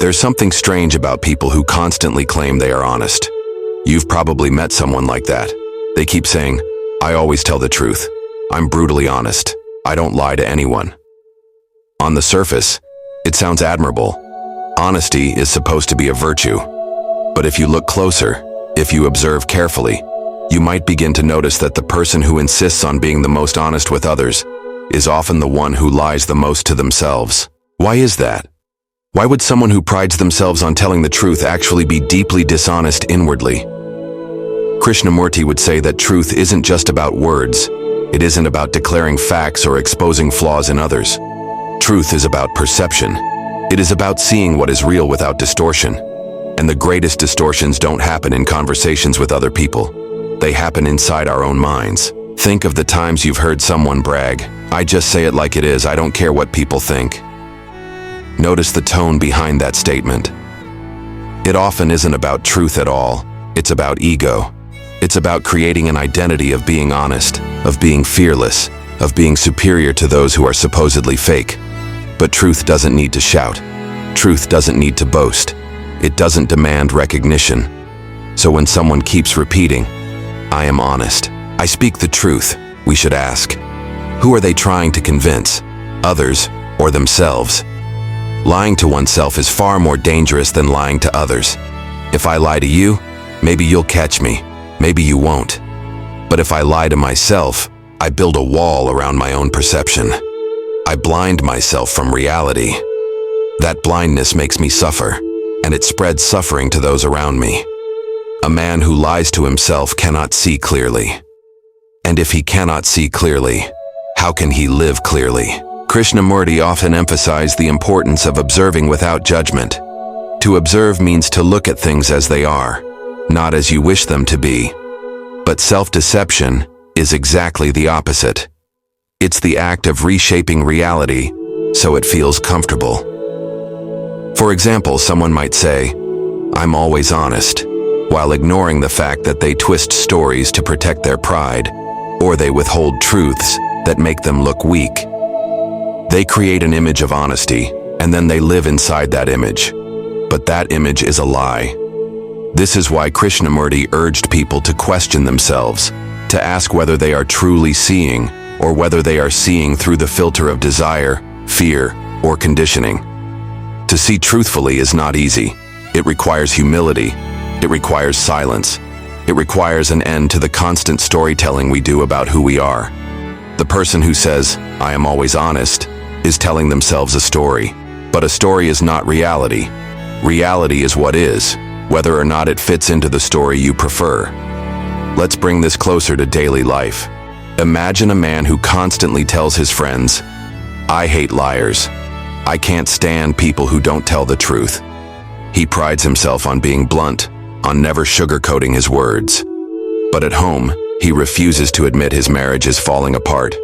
There's something strange about people who constantly claim they are honest. You've probably met someone like that. They keep saying, "I always tell the truth. I'm brutally honest. I don't lie to anyone." On the surface, it sounds admirable. Honesty is supposed to be a virtue. But if you look closer, if you observe carefully, you might begin to notice that the person who insists on being the most honest with others is often the one who lies the most to themselves. Why is that? Why would someone who prides themselves on telling the truth actually be deeply dishonest inwardly? Krishnamurti would say that truth isn't just about words. It isn't about declaring facts or exposing flaws in others. Truth is about perception. It is about seeing what is real without distortion. And the greatest distortions don't happen in conversations with other people. They happen inside our own minds. Think of the times you've heard someone brag, "I just say it like it is, I don't care what people think." Notice the tone behind that statement. It often isn't about truth at all. It's about ego. It's about creating an identity of being honest, of being fearless, of being superior to those who are supposedly fake. But truth doesn't need to shout. Truth doesn't need to boast. It doesn't demand recognition. So when someone keeps repeating, "I am honest, I speak the truth," we should ask, who are they trying to convince? Others or themselves? Lying to oneself is far more dangerous than lying to others. If I lie to you, maybe you'll catch me, maybe you won't. But if I lie to myself, I build a wall around my own perception. I blind myself from reality. That blindness makes me suffer, and it spreads suffering to those around me. A man who lies to himself cannot see clearly. And if he cannot see clearly, how can he live clearly? Krishnamurti often emphasized the importance of observing without judgment. To observe means to look at things as they are, not as you wish them to be. But self-deception is exactly the opposite. It's the act of reshaping reality so it feels comfortable. For example, someone might say, "I'm always honest," while ignoring the fact that they twist stories to protect their pride, or they withhold truths that make them look weak. They create an image of honesty, and then they live inside that image. But that image is a lie. This is why Krishnamurti urged people to question themselves, to ask whether they are truly seeing, or whether they are seeing through the filter of desire, fear, or conditioning. To see truthfully is not easy. It requires humility. It requires silence. It requires an end to the constant storytelling we do about who we are. The person who says, "I am always honest," is telling themselves a story. But a story is not reality. Reality is what is, whether or not it fits into the story you prefer. Let's bring this closer to daily life. Imagine a man who constantly tells his friends, "I hate liars. I can't stand people who don't tell the truth." He prides himself on being blunt, on never sugarcoating his words. But at home, he refuses to admit his marriage is falling apart.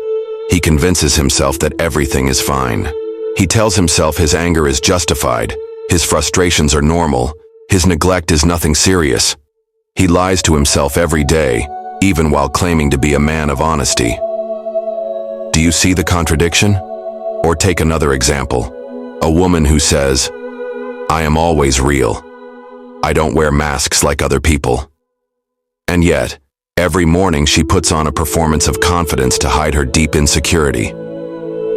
He convinces himself that everything is fine. He tells himself his anger is justified, his frustrations are normal, his neglect is nothing serious. He lies to himself every day, even while claiming to be a man of honesty. Do you see the contradiction? Or take another example. A woman who says, "I am always real. I don't wear masks like other people." And yet, every morning she puts on a performance of confidence to hide her deep insecurity.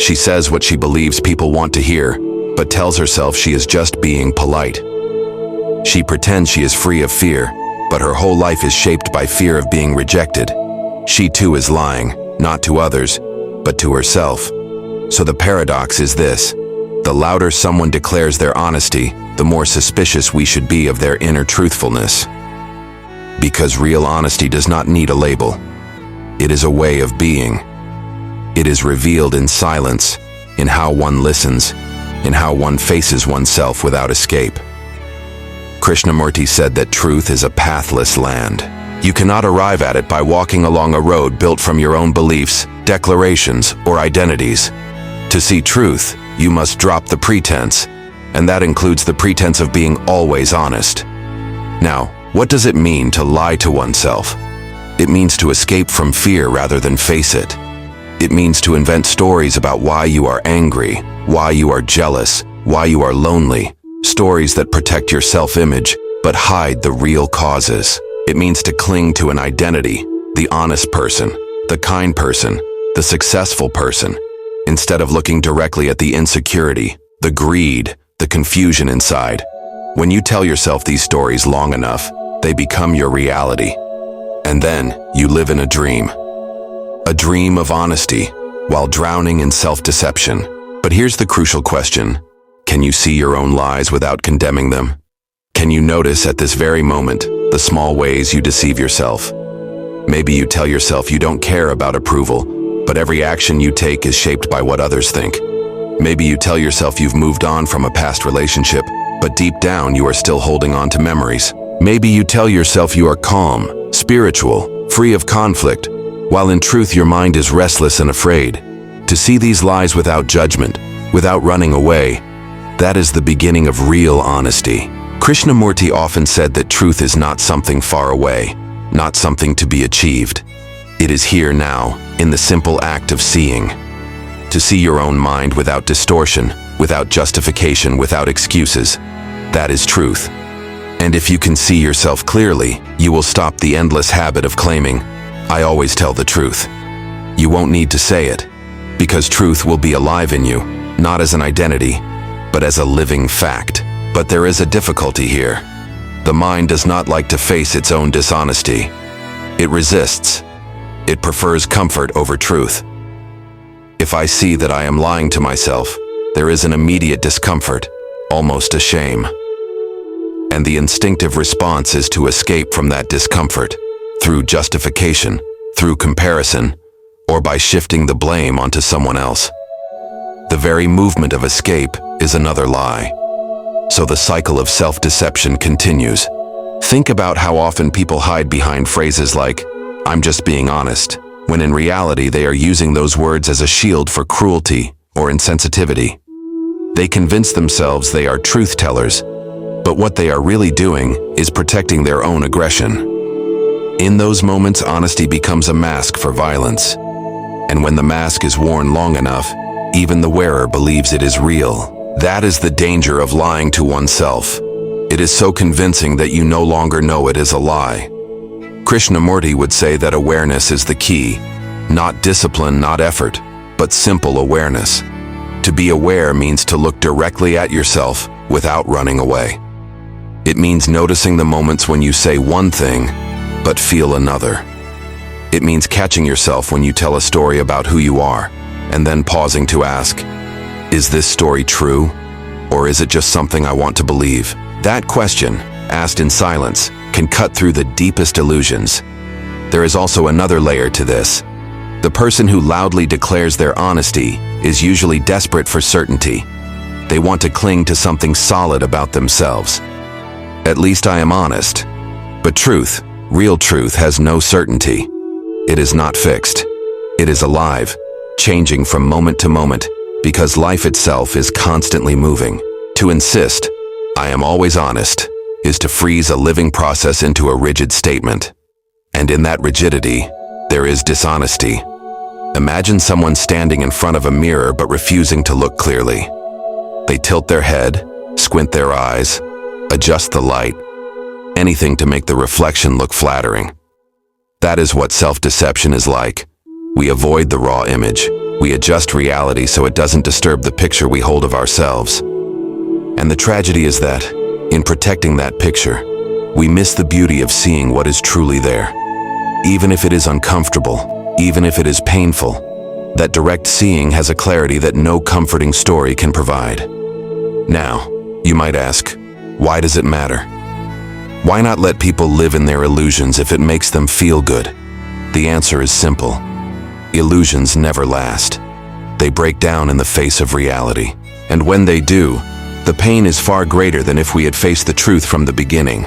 She says what she believes people want to hear, but tells herself she is just being polite. She pretends she is free of fear, but her whole life is shaped by fear of being rejected. She too is lying, not to others, but to herself. So the paradox is this: the louder someone declares their honesty, the more suspicious we should be of their inner truthfulness. Because real honesty does not need a label. It is a way of being. It is revealed in silence, in how one listens, in how one faces oneself without escape. Krishnamurti said that truth is a pathless land. You cannot arrive at it by walking along a road built from your own beliefs, declarations, or identities. To see truth, you must drop the pretense, and that includes the pretense of being always honest. Now, what does it mean to lie to oneself? It means to escape from fear rather than face it. It means to invent stories about why you are angry, why you are jealous, why you are lonely. stories that protect your self-image, but hide the real causes. It means to cling to an identity, the honest person, the kind person, the successful person, instead of looking directly at the insecurity, the greed, the confusion inside. When you tell yourself these stories long enough, they become your reality. And then you live in a dream of honesty, while drowning in self-deception. But here's the crucial question. Can you see your own lies without condemning them? Can you notice at this very moment the small ways you deceive yourself? Maybe you tell yourself you don't care about approval, but every action you take is shaped by what others think. Maybe you tell yourself you've moved on from a past relationship, but deep down you are still holding on to memories. Maybe you tell yourself you are calm, spiritual, free of conflict, while in truth your mind is restless and afraid. To see these lies without judgment, without running away, that is the beginning of real honesty. Krishnamurti often said that truth is not something far away, not something to be achieved. It is here now, in the simple act of seeing. To see your own mind without distortion, without justification, without excuses, that is truth. And if you can see yourself clearly, you will stop the endless habit of claiming, "I always tell the truth." You won't need to say it, because truth will be alive in you, not as an identity, but as a living fact. But there is a difficulty here. The mind does not like to face its own dishonesty. It resists. It prefers comfort over truth. If I see that I am lying to myself, there is an immediate discomfort, almost a shame. And the instinctive response is to escape from that discomfort, through justification, through comparison, or by shifting the blame onto someone else. The very movement of escape is another lie. So the cycle of self-deception continues. Think about how often people hide behind phrases like, "I'm just being honest," when in reality they are using those words as a shield for cruelty or insensitivity. They convince themselves they are truth-tellers, but what they are really doing is protecting their own aggression. In those moments, honesty becomes a mask for violence. And when the mask is worn long enough, even the wearer believes it is real. That is the danger of lying to oneself. It is so convincing that you no longer know it is a lie. Krishnamurti would say that awareness is the key. Not discipline, not effort, but simple awareness. To be aware means to look directly at yourself without running away. It means noticing the moments when you say one thing, but feel another. It means catching yourself when you tell a story about who you are, and then pausing to ask, is this story true? Or is it just something I want to believe? That question, asked in silence, can cut through the deepest illusions. There is also another layer to this. The person who loudly declares their honesty is usually desperate for certainty. They want to cling to something solid about themselves. At least I am honest. But truth, real truth, has no certainty. It is not fixed. It is alive, changing from moment to moment, because life itself is constantly moving. To insist, "I am always honest," is to freeze a living process into a rigid statement. And in that rigidity, there is dishonesty. Imagine someone standing in front of a mirror but refusing to look clearly. They tilt their head, squint their eyes, adjust the light, anything to make the reflection look flattering. That is what self-deception is like. We avoid the raw image. We adjust reality so it doesn't disturb the picture we hold of ourselves. And the tragedy is that, in protecting that picture, we miss the beauty of seeing what is truly there. Even if it is uncomfortable, even if it is painful, that direct seeing has a clarity that no comforting story can provide. Now, you might ask, why does it matter? Why not let people live in their illusions if it makes them feel good? The answer is simple. Illusions never last. They break down in the face of reality. And when they do, the pain is far greater than if we had faced the truth from the beginning.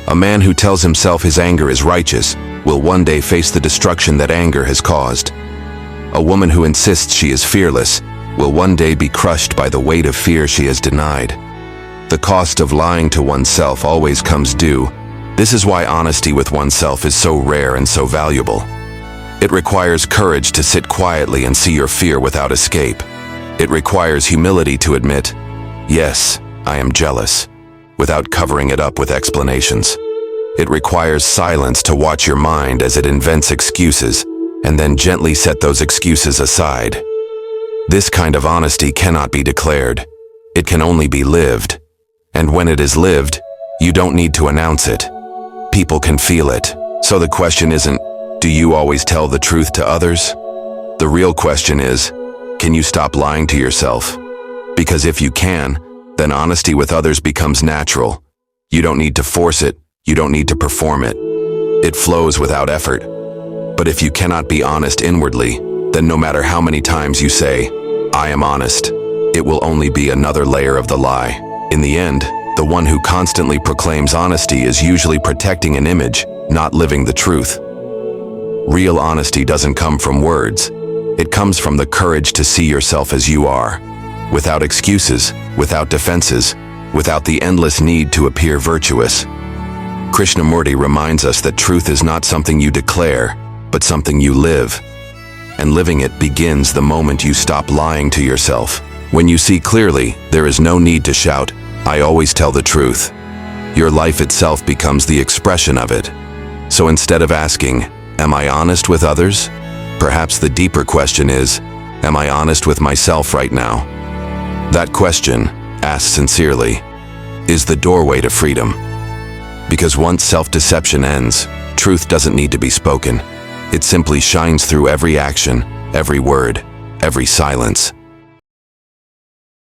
A man who tells himself his anger is righteous will one day face the destruction that anger has caused. A woman who insists she is fearless will one day be crushed by the weight of fear she has denied. The cost of lying to oneself always comes due. This is why honesty with oneself is so rare and so valuable. It requires courage to sit quietly and see your fear without escape. It requires humility to admit, yes, I am jealous, without covering it up with explanations. It requires silence to watch your mind as it invents excuses, and then gently set those excuses aside. This kind of honesty cannot be declared. It can only be lived. And when it is lived, you don't need to announce it. People can feel it. So the question isn't, do you always tell the truth to others? The real question is, can you stop lying to yourself? Because if you can, then honesty with others becomes natural. You don't need to force it. You don't need to perform it. It flows without effort. But if you cannot be honest inwardly, then no matter how many times you say, I am honest, it will only be another layer of the lie. In the end, the one who constantly proclaims honesty is usually protecting an image, not living the truth. Real honesty doesn't come from words. It comes from the courage to see yourself as you are, without excuses, without defenses, without the endless need to appear virtuous. Krishnamurti reminds us that truth is not something you declare, but something you live. And living it begins the moment you stop lying to yourself. When you see clearly, there is no need to shout, I always tell the truth. Your life itself becomes the expression of it. So instead of asking, am I honest with others? Perhaps the deeper question is, am I honest with myself right now? That question, asked sincerely, is the doorway to freedom. Because once self-deception ends, truth doesn't need to be spoken. It simply shines through every action, every word, every silence.